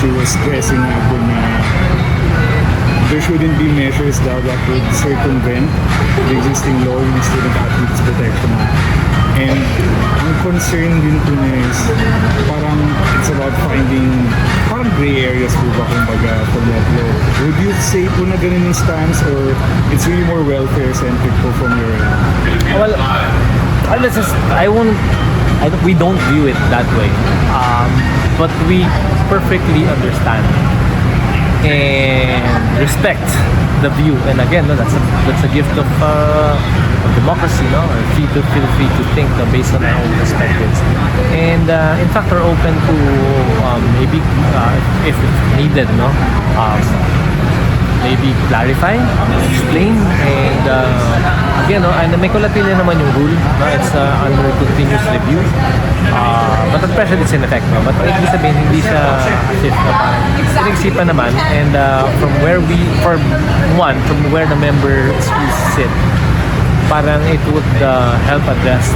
she was stressing ako na there shouldn't be measures daw that would circumvent the existing law in Student Athletes Protection Act. And ang concern din po niya is parang it's about finding parang gray areas po ba kumbaga for that law. Would you say po na ganun yung stance or it's really more welfare-centric po from your end? Well, we don't view it that way. But we perfectly understand and respect the view. And again, no, that's a gift of democracy, no? Or feel free to think based on our own perspectives. And in fact, we're open to maybe if needed, no, maybe clarify, explain, and again, no, and may kulatili naman yung rule, no? It's under continuous review. But at present, it's in effect, no? But ibig sabihin, hindi siya as if na parang pinag-isipan naman. And from where the member schools sit, parang it would help address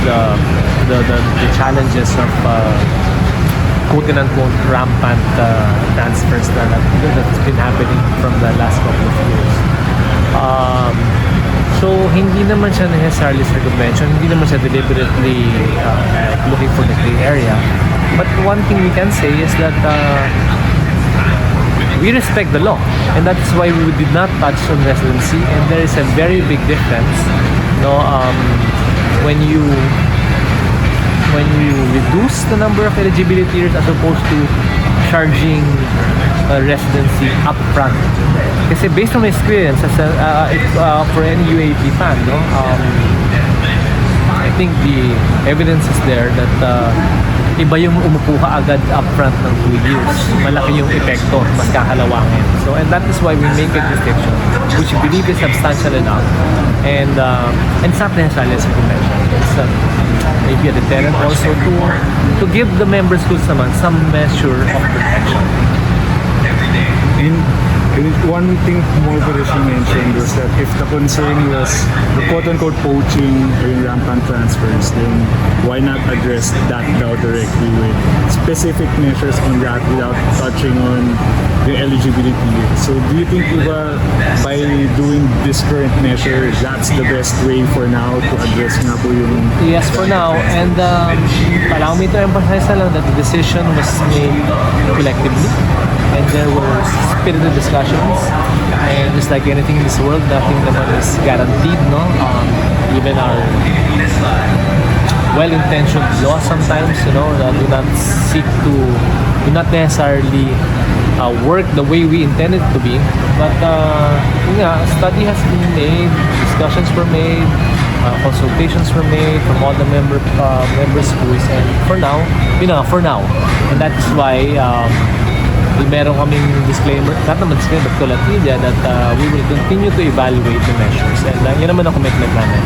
the challenges of quote-unquote rampant transfers that's been happening from the last couple of years. So, hindi naman siya necessarily circumvention, hindi naman siya deliberately looking for the gray area. But one thing we can say is that we respect the law, and that's why we did not touch on residency. And there is a very big difference, no, when you reduce the number of eligibility years as opposed to charging residency upfront. Kasi based on my experience as for any UAAP fan, no, I think the evidence is there that iba yung umupo ka agad upfront ng 2 years. Malaki yung epekto, mas kakalawangin. So, and that is why we make a distinction, which we believe is substantial enough. And it's not necessarily as you mentioned. It's maybe a deterrent also to give the member schools naman some measure of protection. And one thing more that you mentioned was that if the concern was the quote-unquote poaching or yung rampant transfers, then why not address that now directly with specific measures on that without touching on the eligibility? So do you think by doing this current measure, that's the best way for now to address nga po yung... Yes, for now. And allow me to emphasize lang that the decision was made collectively. And there were spirited discussions, and just like anything in this world, nothing naman is guaranteed, no? Even our well-intentioned laws sometimes, you know, do not necessarily work the way we intended it to be. But study has been made, discussions were made, consultations were made from all the member schools, and for now, and that is why meron kaming disclaimer, not naman disclaimer, but kulatilla that we will continue to evaluate the measures. And yun naman ang commitment namin.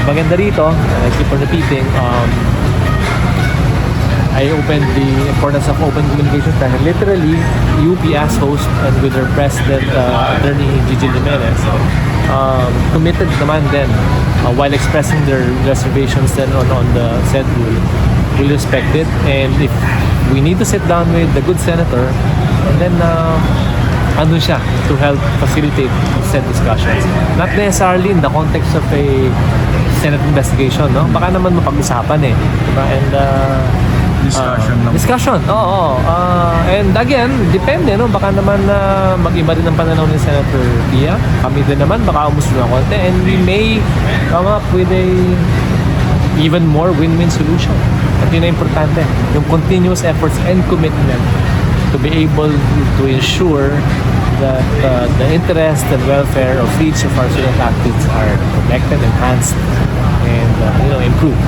Maganda rito, I keep on repeating, I opened the importance of open communications dahil literally, UP as host and with their president, Attorney Gigi Jimenez, committed naman then while expressing their reservations then on the said rule, we'll respect it. And if we need to sit down with the good senator, and then andun siya to help facilitate said discussions. Not necessarily in the context of a Senate investigation, no? Baka naman mapag-usapan eh. Diba? And discussion, oo. And again, depende, no? Baka naman mag-iba din ang pananaw ni Senator Pia. Kami din naman, baka umusto na konti. And we may come up with a even more win-win solution. At yun na importante, yung continuous efforts and commitment to be able to ensure that the interest and welfare of each of our student athletes are protected, enhanced, and improved.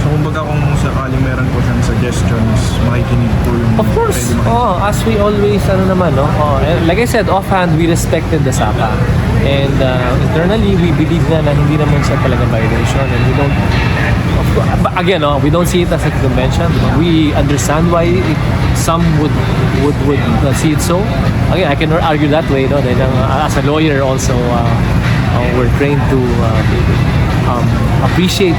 So kumbaga kung sakaling meron po siyang suggestions, makikinig po yung... Of course, as we always, like I said, offhand, we respected the SAPA. And internally, we believe na hindi naman siya talaga violation. And we don't, again, we don't see it as a convention. We understand why some would see it so. Again, I can argue that way, no? Then, as a lawyer also, we're trained to appreciate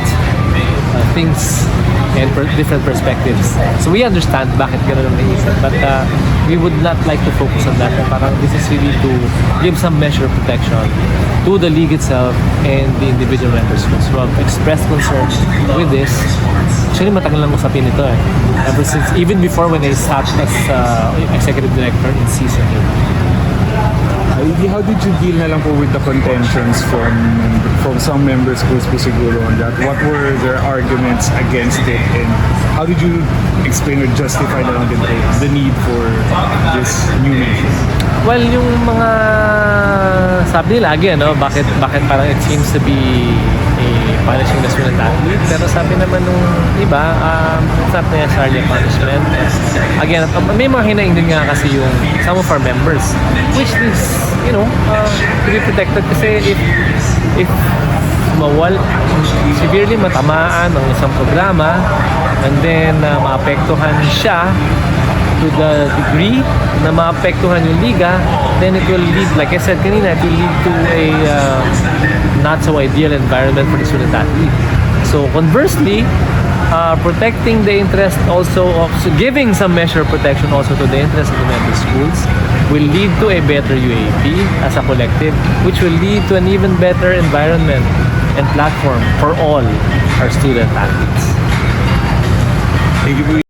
things and different perspectives. So we understand bakit gano'n ang naisip. But we would not like to focus on that. Parang this is really to give some measure of protection to the league itself and the individual members who have expressed concern with this. Actually, matagal lang usapin ito eh. Ever since, even before when I sat as executive director in season 8. How did you deal na lang po with the contentions from some members po siguro on that? What were their arguments against it, and how did you explain or justify na lang din po the need for this new measure? Well, yung mga sabi nila again, no, bakit parang it seems to be punishing the student athlete, pero sabi naman nung iba, it's not necessarily a punishment. Again, may mga hinaing din nga kasi yung some of our members, which is, you know, to be protected kasi if severely matamaan ng isang programa and then maapektuhan siya to the degree na maapektuhan yung liga, then it will lead, like I said kanina, it will lead to a not so ideal environment for the student athlete. So conversely, protecting the interest also of giving some measure of protection also to the interest of the member schools will lead to a better UAAP as a collective, which will lead to an even better environment and platform for all our student athletes. Thank you po.